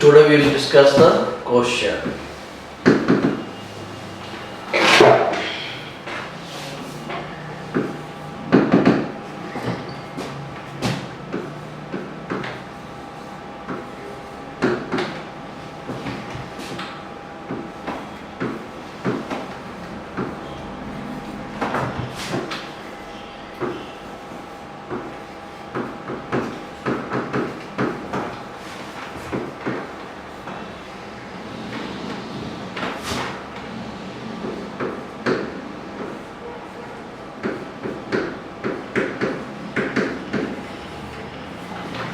Today we will discuss the question.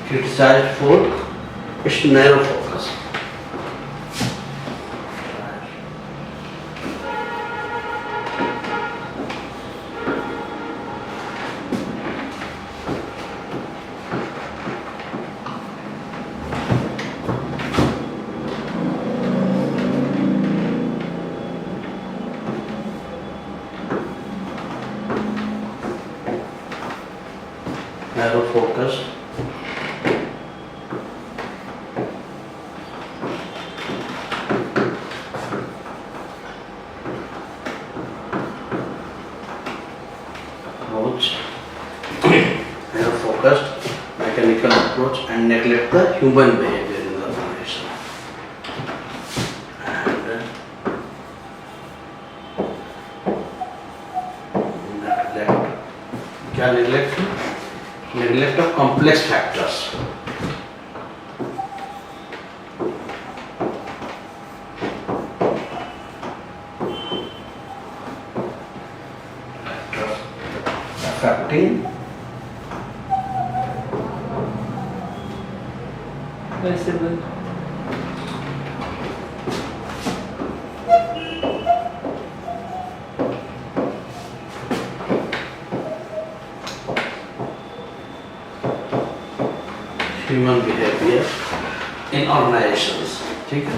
Criticized for its narrow focus. Narrow focus. Approach, narrow focused mechanical approach and neglect the human behavior in the organization. And neglect of complex factors. Affecting human behavior in organizations. ठीक है?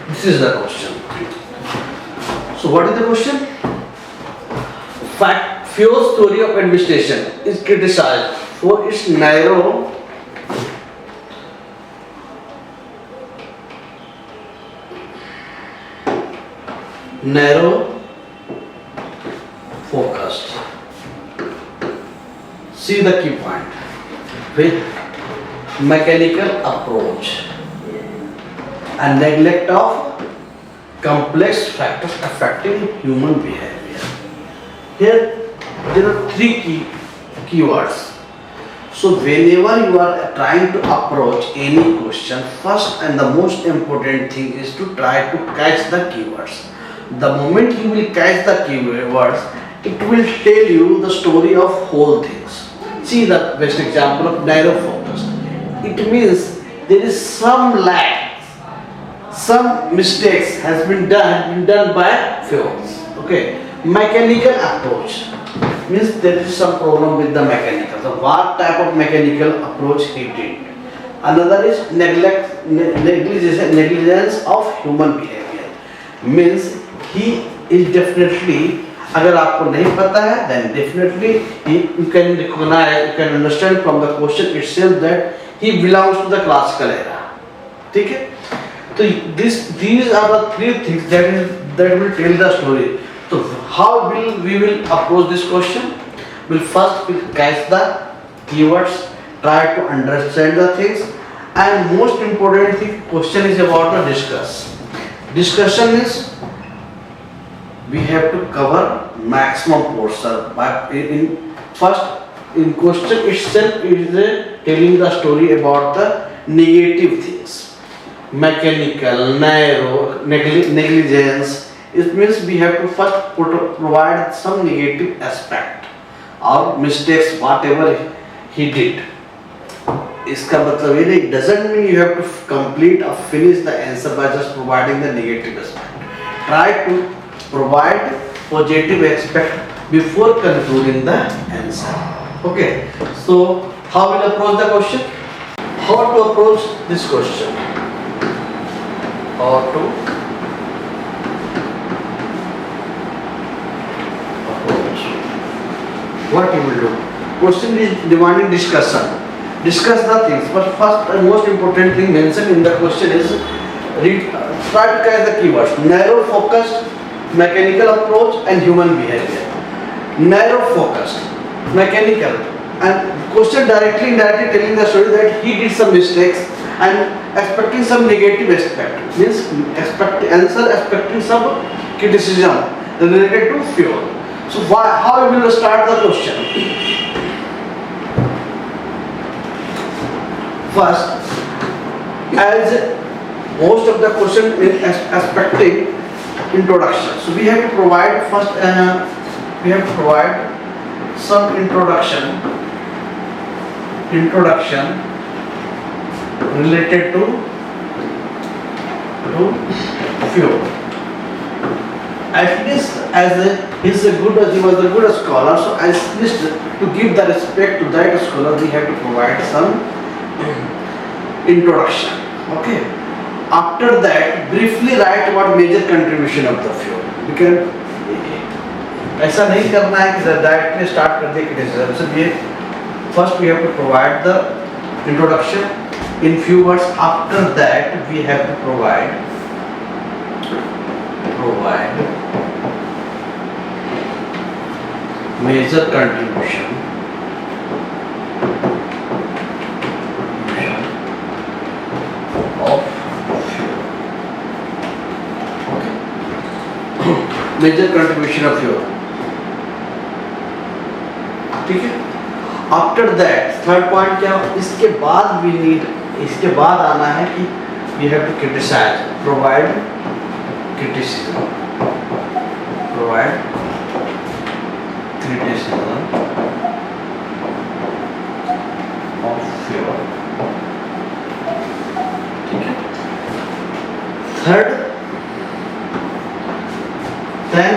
This is the question. So what is the question? Fact, Fio's theory of administration is criticized for its narrow focused. See the key point. With mechanical approach and neglect of complex factors affecting human behavior. Here there are three keywords. So whenever you are trying to approach any question, first and the most important thing is to try to catch the keywords. The moment you will catch the keywords, it will tell you the story of whole things. See the best example of narrow focus. It means there is some lack, some mistakes has been done by fields. Okay, mechanical approach means there is some problem with the mechanical. So what type of mechanical approach he did? Another is negligence of human behavior. Means he is definitely, अगर आपको नहीं पता है, then definitely you can recognize, you can understand from the question itself that he belongs to the classical era. ठीक है? So these are the three things that will tell the story. So how we will approach this question? We'll first catch the keywords, try to understand the things, and most important thing, question is about the discussion is we have to cover maximum portion. But in question itself is telling the story about the negative things, mechanical, narrow, negligence. It means we have to first provide some negative aspect or mistakes whatever he did. इसका मतलब ये नहीं, doesn't mean you have to complete or finish the answer by just providing the negative aspect. Try to provide positive aspect before concluding the answer. Okay, so how will approach the question? How to approach this question? or to approach. What you will do? Question is demanding discussion. Discuss the things. But first and most important thing mentioned in the question is try to catch the keywords: narrow focused, mechanical approach, and human behavior. Narrow focused, mechanical, and question directly indirectly telling the story that he did some mistakes and expecting some negative aspect, means expecting some criticism related to fuel. So how we will start the question? First, as most of the question is expecting introduction, so we have to provide first. We have to provide some introduction related to fuel. At least he was a good scholar, so at least to give the respect to that scholar, we have to provide some introduction. Okay. After that, briefly write about major contribution of the fuel. Because ऐसा नहीं करना है कि directly start कर दे criticism से. ये first we have to provide the introduction in few words. After that we have to provide major contribution of major contribution of fuel. ठीक है. आफ्टर दैट थर्ड पॉइंट क्या, इसके बाद आना है कि we have to criticize, provide criticism of fuel. ठीक है. Third, then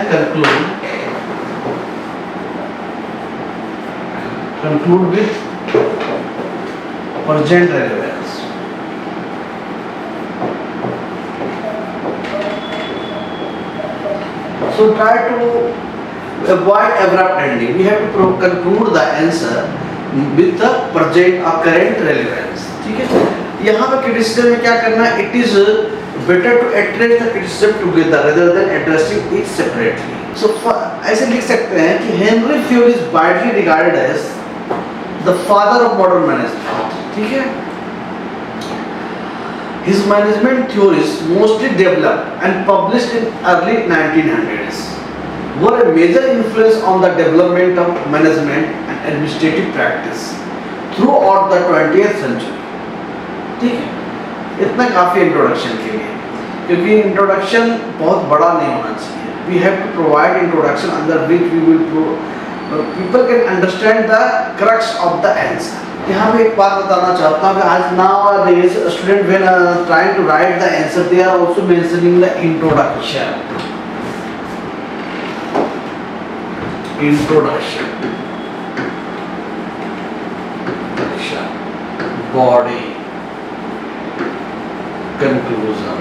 conclude with present relevance. So try to avoid abrupt ending. We have to conclude the answer with the present or current relevance. ठीक है. यहाँ पे criticism में क्या करना है? It is better to address the criticism together rather than addressing it separately. So ऐसे लिख सकते हैं कि Henry Fayol is widely regarded as the father of modern management. ठीक है. His management theories, mostly developed and published in early 1900s, were a major influence on the development of management and administrative practice throughout the 20th century. ठीक है. इतना काफ़ी introduction के लिए, क्योंकि introduction बहुत बड़ा नहीं होना चाहिए. We have to provide introduction under which we will people can understand the crux of the answer. यहाँ पे एक बात बताना चाहता हूँ कि आज nowadays student when trying to write the answer they are also mentioning the introduction. Body, conclusion.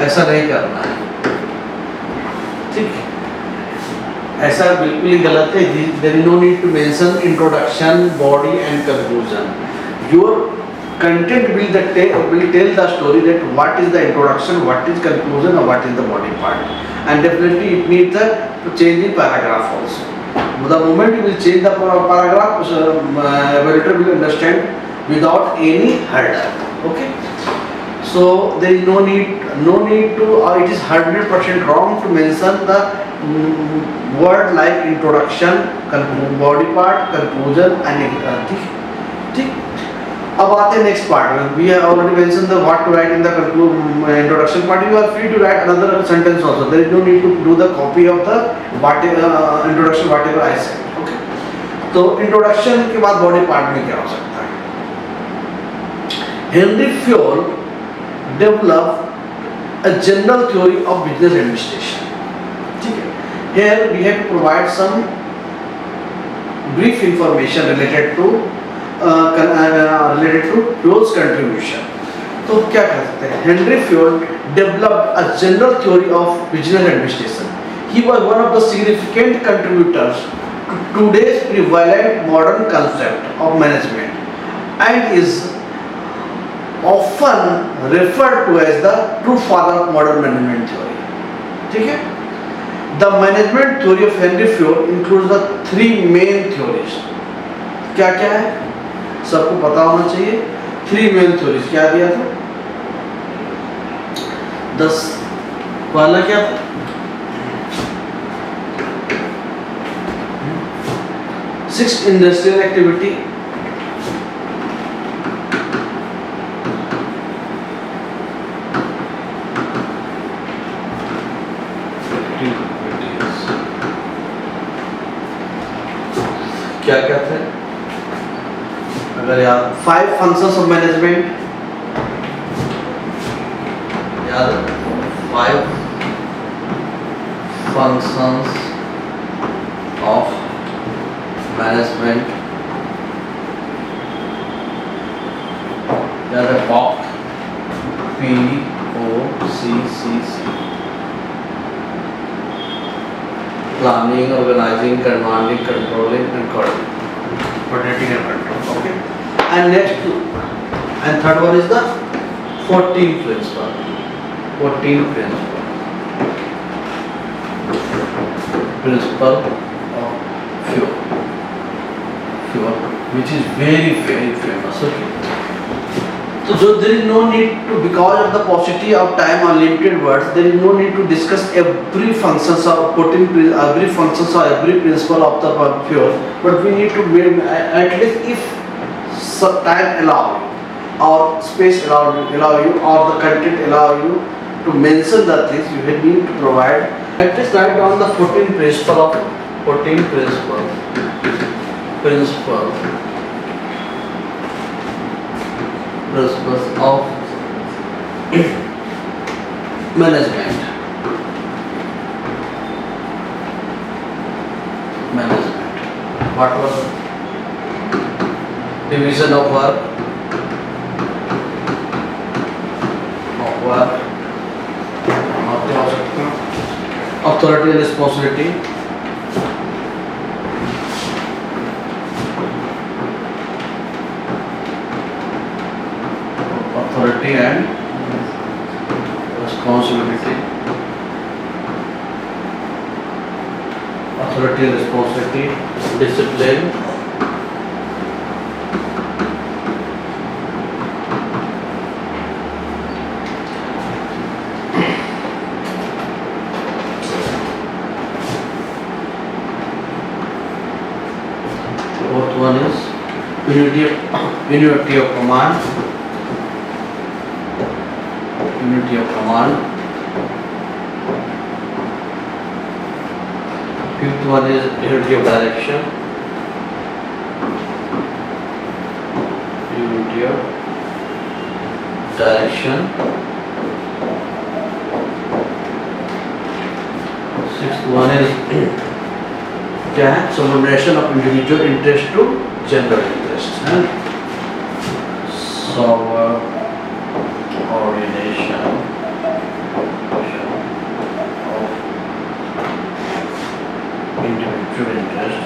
ऐसा नहीं करना है. ठीक है. ऐसा बिल्कुल ही गलत है. There is no need to mention introduction, body and conclusion. Your content will tell the story that what is the introduction, what is conclusion, or what is the body part, and definitely it needs to change the paragraph also. The moment you will change the paragraph, evaluator will understand without any hurdle. Okay. So there is no need to, or it is 100% wrong to mention the word like introduction, body part, conclusion and ठीक. अब आते हैं next part. We have already mentioned the what to write in the introduction part. You are free to write another sentence also. There is no need to do the copy of the introduction whatever I said. Okay. तो introduction के बाद body part में क्या हो सकता है? Henry Fayol developed a general theory of business administration. ठीक है. Here we have to provide some brief information related to Fayol's contribution. तो क्या कर सकते हैं? Henry fjord developed a general theory of business administration. He was one of the significant contributors to today's prevalent modern concept of management and is often referred to as the true father of modern management theory. ठीक है? The management theory of Henry Ford includes the three main theories. क्या क्या है? सबको पता होना चाहिए. Three main theories क्या दिया था? 10 वाला क्या था? 6 industrial activity, क्या क्या थे? अगर यार 5 functions of management यार 5 functions of management यार POC POCCC planning, organizing, commanding, controlling and coordinating and control. Okay. And next and third one is the 14 principle. 14 principle of fuel, which is very famous. Okay. So there is no need to, because of the paucity of time or limited words, there is no need to discuss every functions of every functions or every principle of the fuel. But we need to at least if time allow you or space allow you or the content allow you to mention the things, you need to provide. At least write down the 14 principles of management. What was it? Division of work, authority and responsibility, authority and responsibility, authority and responsibility, discipline, fourth one is unity of command, fifth one is unity of direction, sixth one is क्या है? Subordination of individual interest to general interest. Subordination of individual interest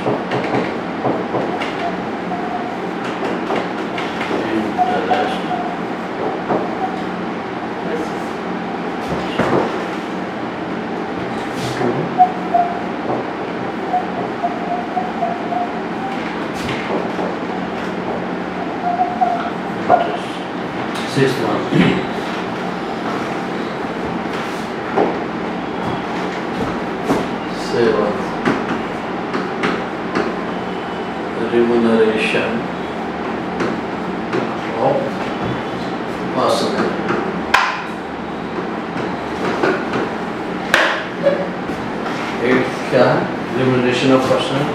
sixth one. Seventh, remuneration of personnel. Eighth क्या है? Remuneration of personnel.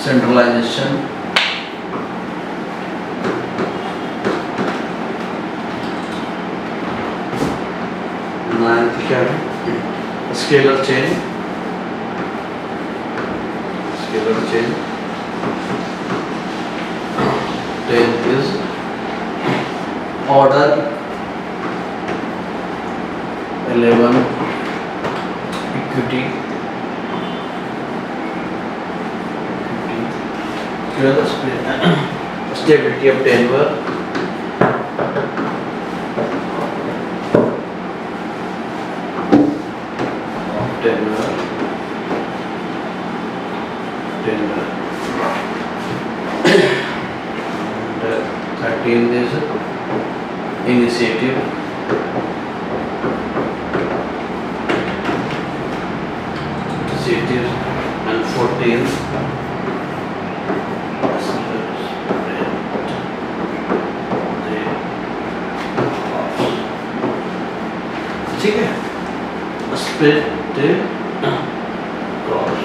Centralization, ninth क्या है? Scalar chain, 10th is order. 11 equity. Stability of tenure. And 13 is initiative. And 14 ठीक है, spread cross.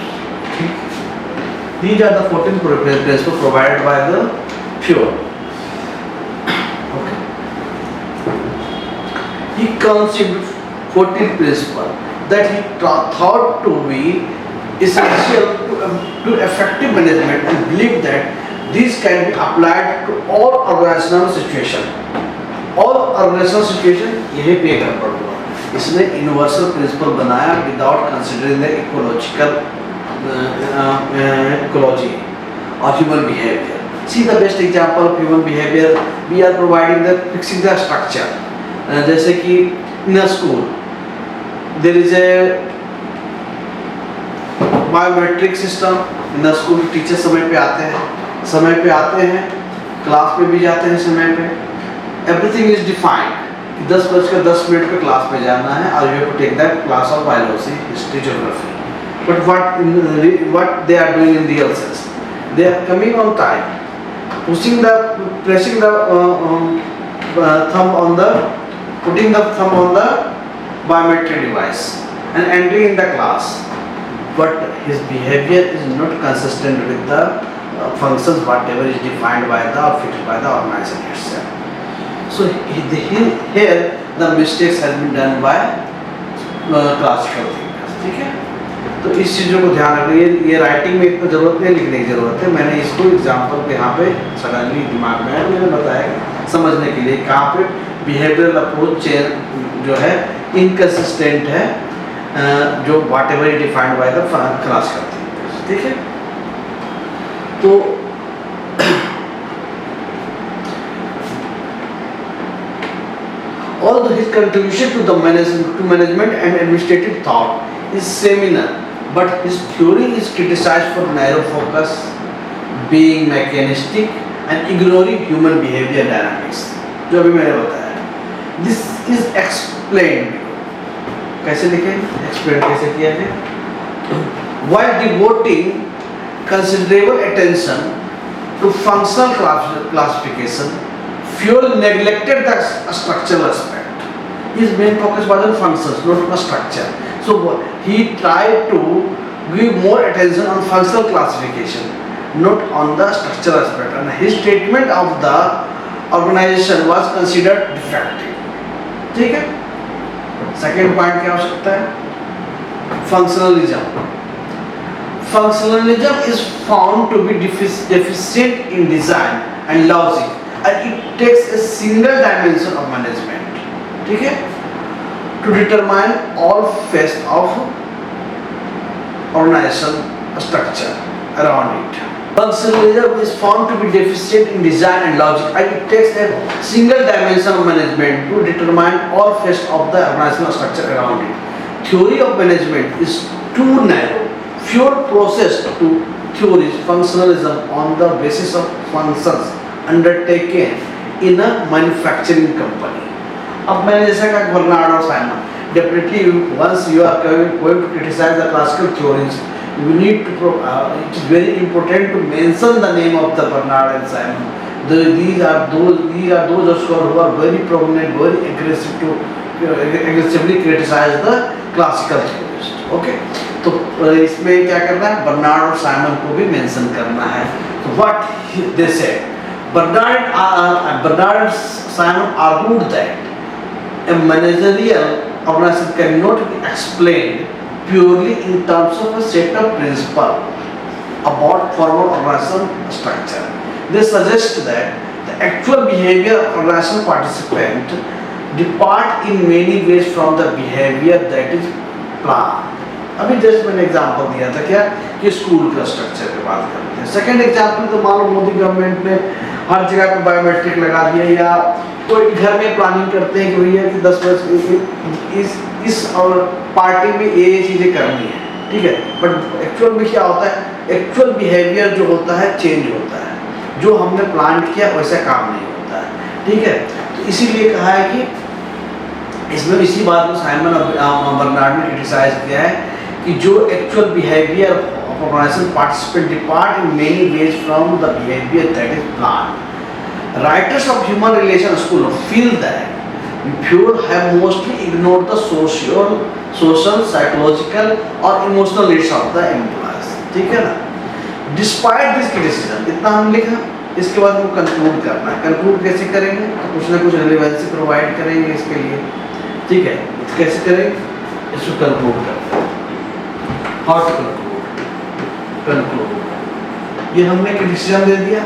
These are the 14 principles provided by the Pure. Okay. He conceived 14 principles that he thought to be essential to effective management and believed that these can be applied to all organizational situation. All organizational situation यही पे गड़बड़ हुआ. इसने universal principal बनाया without considering the ecology और human behaviour. See the best example of human behavior. We are providing the fixing the structure. जैसे कि in a school there is a biometric system. in a school teacher समय पे आते हैं, class में भी जाते हैं समय पे. Everything is defined. 10 बजकर 10 मिनट पे क्लास में जाना है और you have to take that class of biology, history, geography. But what they are doing in real sense? They are coming on time, pressing the thumb on the biometric device and entering in the class. But his behavior is not consistent with the functions whatever is defined by the or fixed by the organization itself. So here the mistakes has been done by classical thinkers. ठीक है, तो इस चीज़ों को ध्यान रखना. ये writing में इतना ज़रूरत नहीं, लिखने की ज़रूरत है. मैंने इसको एग्जाम्पल पे यहाँ पे सडनली दिमाग में आया, मैंने बताया समझने के लिए कहाँ पे बिहेवियरल अप्रोच जो है इनकंसिस्टेंट है, जो whatever is defined by the classical thinkers. ठीक है, तो although his contribution to the management and administrative thought is seminal, but his theory is criticized for narrow focus, being mechanistic and ignoring human behavior dynamics. जो अभी मैंने बताया. This is explained. कैसे लिखें? Explain कैसे किया है? While devoting considerable attention to functional classification, Fuel neglected the structural aspect. His main focus was on functions, not on structure. So he tried to give more attention on functional classification, not on the structural aspect. And his treatment of the organization was considered defective. ठीक है? Second point क्या हो सकता है? Functionalism. Functionalism is found to be deficient in design and logic. And it takes a single dimension of management, ठीक है, to determine all facets of organization structure around it. Functionalism is found to be deficient in design and logic, and it takes a single dimension of management to determine all facets of the organizational structure around it. Theory of management is too narrow. Fewer processed to theories functionalism on the basis of functions undertaken in a manufacturing company. अब मैंने जैसा कहा Bernard और Simon, definitely once you are going to criticize the classical theories, you need to it is very important to mention the name of the Bernard and Simon. These are those scholars who are very prominent, very aggressively criticize the classical theorists. Okay, तो इसमें क्या करना है? Bernard और Simon को भी mention करना है. So what they said? Bernard Simon argued that a managerial organization cannot be explained purely in terms of a set of principles about formal organizational structure. They suggest that The actual behavior of organizational participant depart in many ways from the behavior that is planned. अभी just मैंने example दिया था क्या कि school का structure की बात करते हैं. सेकंड एग्जांपल तो मान लो मोदी गवर्नमेंट ने हर जगह पे बायोमेट्रिक लगा दिया, या कोई घर में प्लानिंग करते हैं कि भैया कि 10 बजे इस और पार्टी में ये चीज़ें करनी है, ठीक है. बट एक्चुअल में क्या होता है, एक्चुअल बिहेवियर जो होता है चेंज होता है, जो हमने प्लान किया वैसा काम नहीं होता है, ठीक है. तो इसीलिए कहा है कि इसमें इसी बात को साइमन और बर्नार्ड ने क्रिटिसाइज किया है कि जो actual behaviour of organisation participant depart in many ways from the behaviour that is plan. Writers of human relation school feel that people have mostly ignored the social, psychological or emotional needs of the employees. ठीक है ना. Despite this criticism, इतना हम लिखा. इसके बाद वो conclude करना है. कंक्लूड कैसे करेंगे, तो कुछ ना कुछ रिलेवेंसी प्रोवाइड करेंगे इसके लिए, ठीक है. कैसे करेंगे, इसको कंक्लूड करते हैं. How to conclude. ये हमने क्रिटिसिज्म दे दिया.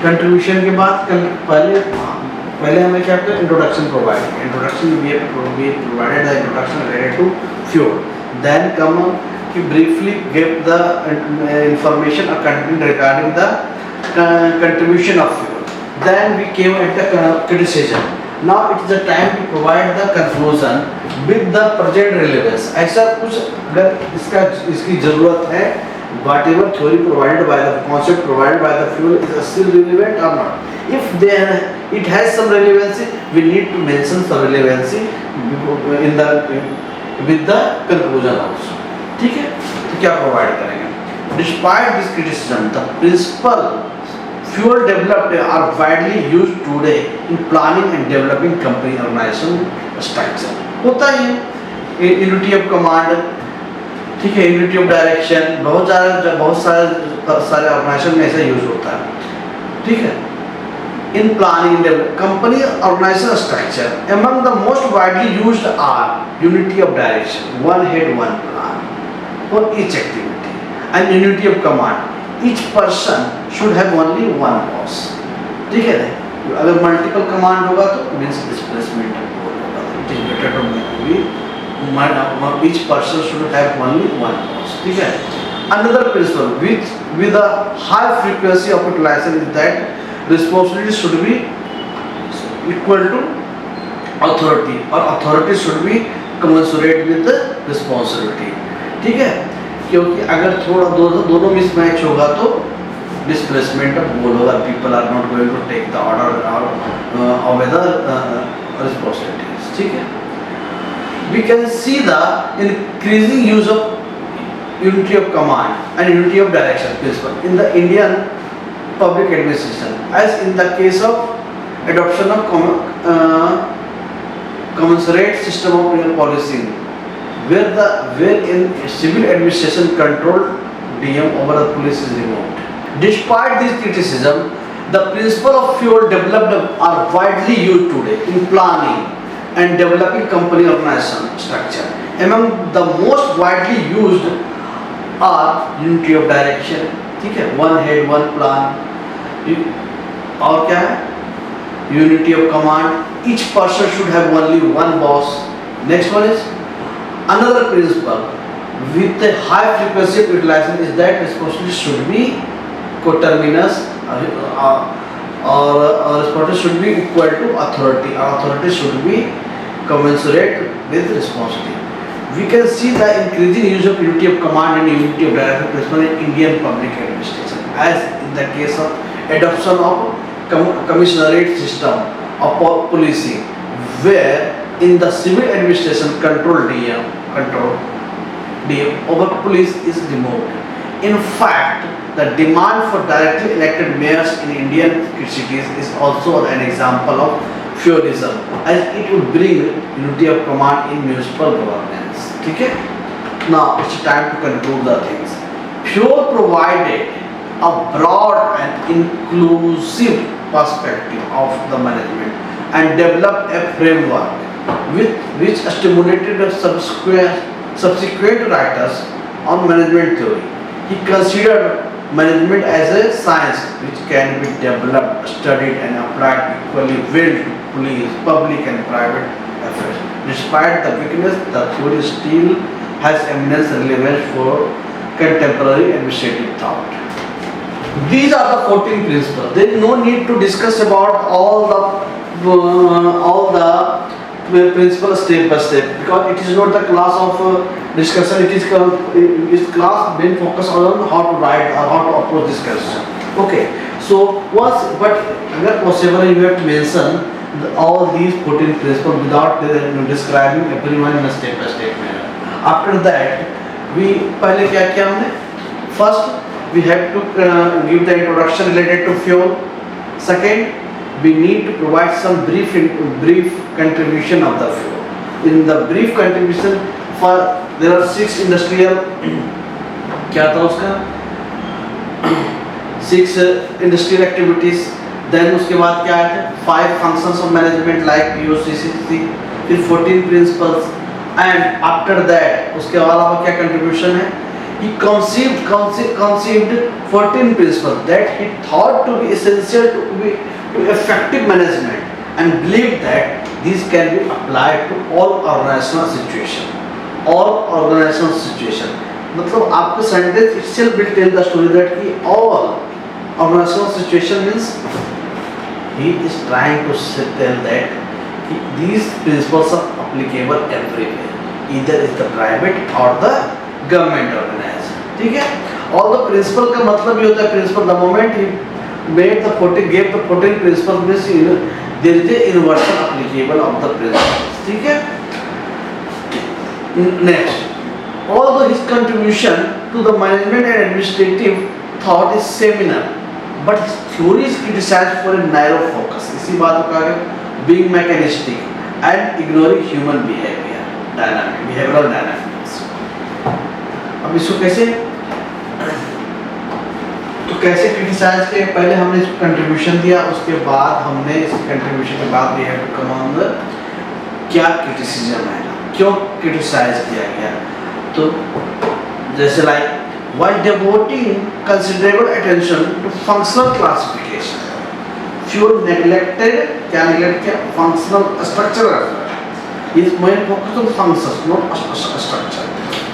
कंट्रीब्यूशन के बाद पहले हमें क्या करते हैं, introduction provide. Introduction we provided the introduction related to fuel. Then come कि ब्रीफली गिव द इंफॉर्मेशन और content regarding the contribution of fuel. Then we came at the criticism. Now it is the time to provide the conclusion with the present relevance. ऐसा कुछ अगर इसकी जरूरत है, whatever theory provided by the concept provided by the fuel is still relevant or not. If it has some relevancy, we need to mention some relevancy in the with the conclusion also. ठीक है. तो क्या provide करेंगे. Despite this criticism, the principle fuel developed are widely used today in planning and developing company organization structure. होता ही unity of command, ठीक है, unity of direction, बहुत सारे ऑर्गेनाइजेशन में ऐसा यूज होता है, ठीक है. In planning company organisation structure among the most widely used are unity of direction, one head one plan for each activity, and unity of command. Each person should have only one boss. ठीक है. अगर multiple command होगा तो means displacement होगा. It is better to be each person should have only one boss. ठीक है. Another principle with a high frequency of utilization is that responsibility should be equal to authority, और authority should be commensurate with the responsibility. ठीक है. क्योंकि अगर थोड़ा दोनों mismatch होगा तो displacement of goal होगा. People are not going to take the order or whether responsibilities. ठीक है. We can see the increasing use of unity of command and unity of direction principle in the Indian public administration, as in the case of adoption of commensurate system of real policing, where in civil administration control DM over the police is removed. Despite this criticism, the principle of fuel developed are widely used today in planning and developing company organization structure. Among the most widely used are unity of direction, ठीक है, one head one plan, और क्या है, unity of command. Each person should have only one boss. Next one is another principle with a high frequency of utilization is that responsibility should be coterminous, or responsibility should be equal to authority, or authority should be commensurate with responsibility. We can see the increasing use of unity of command and unity of direction principle in Indian public administration, as in the case of adoption of commissionerate system of policing, where in the civil administration control DM over police is removed. In fact, the demand for directly elected mayors in Indian cities is also an example of feudalism, as it would bring unity of command in municipal governance. ठीक है. Now it's time to conclude the things. Feud provided a broad and inclusive perspective of the management and developed a framework which stimulated subsequent writers on management theory. He considered management as a science which can be developed, studied and applied equally well to police, public and private affairs. Despite the weakness, the theory still has immense relevance for contemporary administrative thought. These are the 14 principles. There is no need to discuss about all the principles step by step, because it is not the class of discussion. It is class main focus on how to write or how to approach this question. Okay. So but where possible you have to mention all these 14 principles without describing everyone in a step by step manner. After that, we पहले क्या किया हमने? First, we have to give the introduction related to fuel. Second, we need to provide some brief contribution of the fuel. In the brief contribution, there are 6 industrial क्या था उसका 6 industrial activities. Then उसके बाद क्या है 5 functions of management like POCC, फिर 14 principles, and after that उसके अलावा क्या contribution है? He conceived 14 principles that he thought to be essential to effective management, and believed that these can be applied to all organizational situation. All organizational situation. मतलब आपका sentence itself will tell the story that he all organizational situation means he is trying to tell that these principles are applicable everywhere, either is the private or the government organization. ठीक है? All the principle का मतलब ये होता है principle the moment he made the 14 gave the 14 principles means there is a universal applicable of the principles. ठीक है? Next, although his contribution to the management and administrative thought is seminal, but his theory is criticized for a narrow focus. इसी बात को कहा being mechanistic and ignoring human behavioral dynamics. अब इसको कैसे criticise किया? पहले हमने इसको कंट्रीब्यूशन दिया, उसके बाद हमने इस कंट्रीब्यूशन के बाद भी है कम ऑन द क्या क्रिटिसिज्म है, क्यों क्रिटिसाइज किया गया. तो जैसे like while devoting considerable attention to functional classification, fuel neglected functional structure. His main focus on functions, not structure.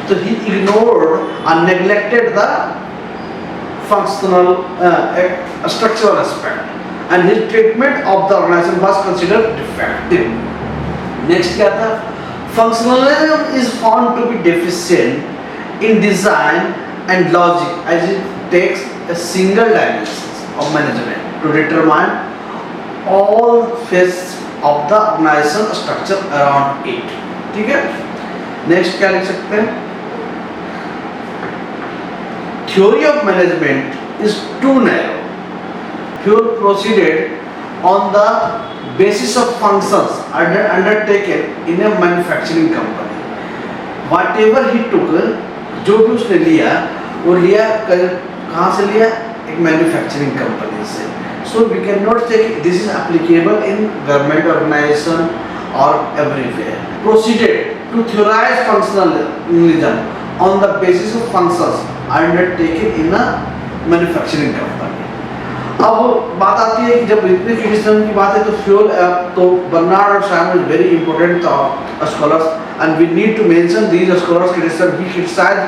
So he ignored and neglected the functional structural aspect, and his treatment of the organization was considered defective. Next क्या था? Functionalism is found to be deficient in design and logic, as it takes a single dimension of management to determine all phases of the organization structure around it. ठीक है? Next क्या लिख सकते हैं? Theory of management is too narrow. Fuel proceeded on the basis of functions undertaken in a manufacturing company. Whatever he took, जो भी उसने लिया वो लिया कहाँ से लिया? एक मैन्युफैक्चरिंग कंपनी से. So we cannot say this is applicable in government organization or everywhere. Proceeded to theorize functionalism on the basis of functions undertaken in a manufacturing company. अब बात आती है कि जब इतने क्रिटिसिज्म की बात है तो फ्यूल तो बर्नार्ड और Simon very important scholars, and we need to mention these scholars criticism. He criticized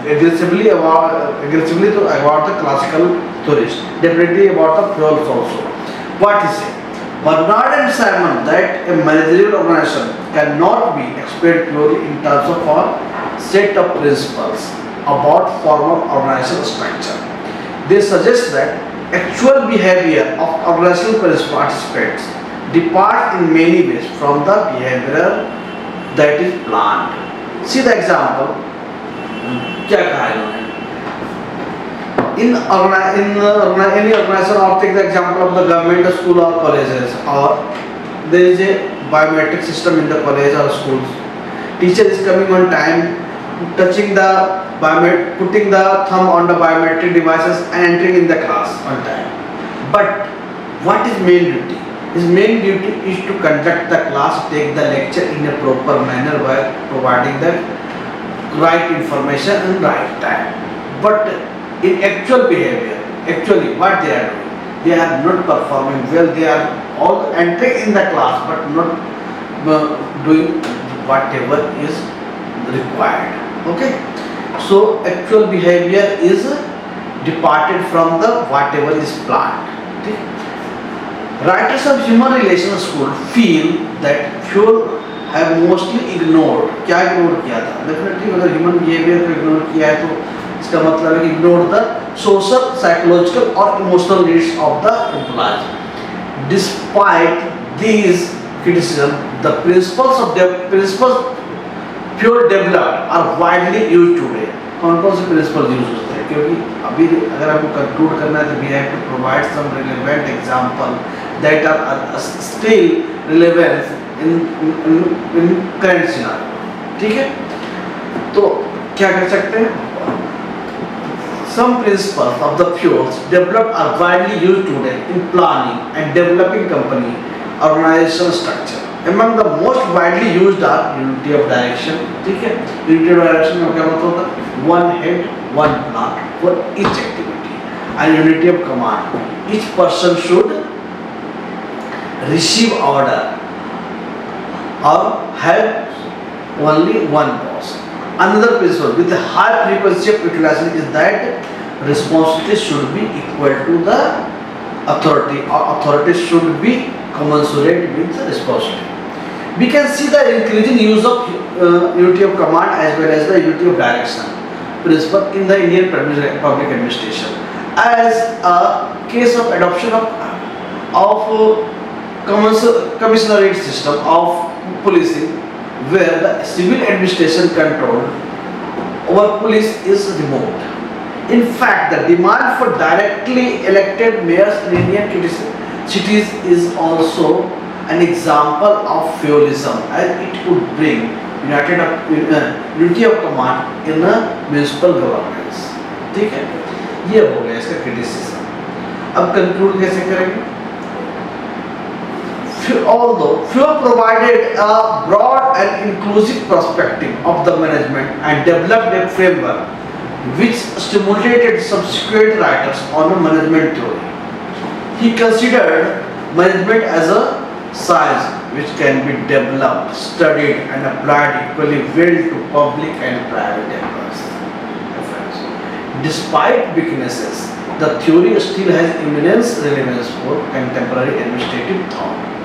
aggressively to about the classical theories, definitely about the fuels also. What he said? Bernard and Simon that a managerial organization cannot be explained purely in terms of a set of principles about formal organizational structure. They suggest that actual behavior of organizational participants depart in many ways from the behavior that is planned. See the example. क्या कहा इन्होंने? In any organization, or take the example of the government school or colleges, or there is a biometric system in the college or schools. Teacher is coming on time, touching the putting the thumb on the biometric devices and entering in the class on time. But what is main duty? His main duty is to conduct the class, take the lecture in a proper manner by providing the right information and right time. But in actual behavior, actually what they are doing, they are not performing well, they are all entering in the class but not doing whatever is required. Okay, so actual behavior is departed from the whatever is planned. Okay? Writers of human relations school feel that fuel have mostly ignored. क्या ignore किया था? Definitely अगर human behavior को ignore किया है तो इसका मतलब है कि ignore the social, psychological or emotional needs of the employees. Despite these criticism, the principles pure developed are widely used today. कौन कौन से प्रिंसिपल यूज होते हैं? क्योंकि अभी अगर आपको कंक्लूड करना है तो we have to provide some relevant example that are still relevant in current scenario. ठीक है, तो क्या कर सकते हैं? Some principles of the fuels developed are widely used today in planning and developing company organizational structure. Among the most widely used are unity of direction. ठीक है, unity of direction में क्या मतलब होता है? One head, one plan for each activity, and unity of command. Each person should receive order or have only one boss. Another principle with a high frequency of utilization is that responsibility should be equal to the authority, or authority should be commensurate with the responsibility. We can see the increasing use of unity of command as well as the unity of direction principle in the Indian public administration. As a case of adoption of commissionerate system of policing, where the civil administration control over police is removed. In fact, the demand for directly elected mayors in Indian cities is also an example of feudalism, as it could bring unity of command in a municipal governance. ठीक है, ये हो गया इसका criticism. अब conclude कैसे करेंगे? Although fuel provided a broad and inclusive perspective of the management and developed a framework which stimulated subsequent writers on a management theory. He considered management as a science which can be developed, studied and applied equally well to public and private employees. Despite weaknesses, the theory still has immense relevance for contemporary administrative thought.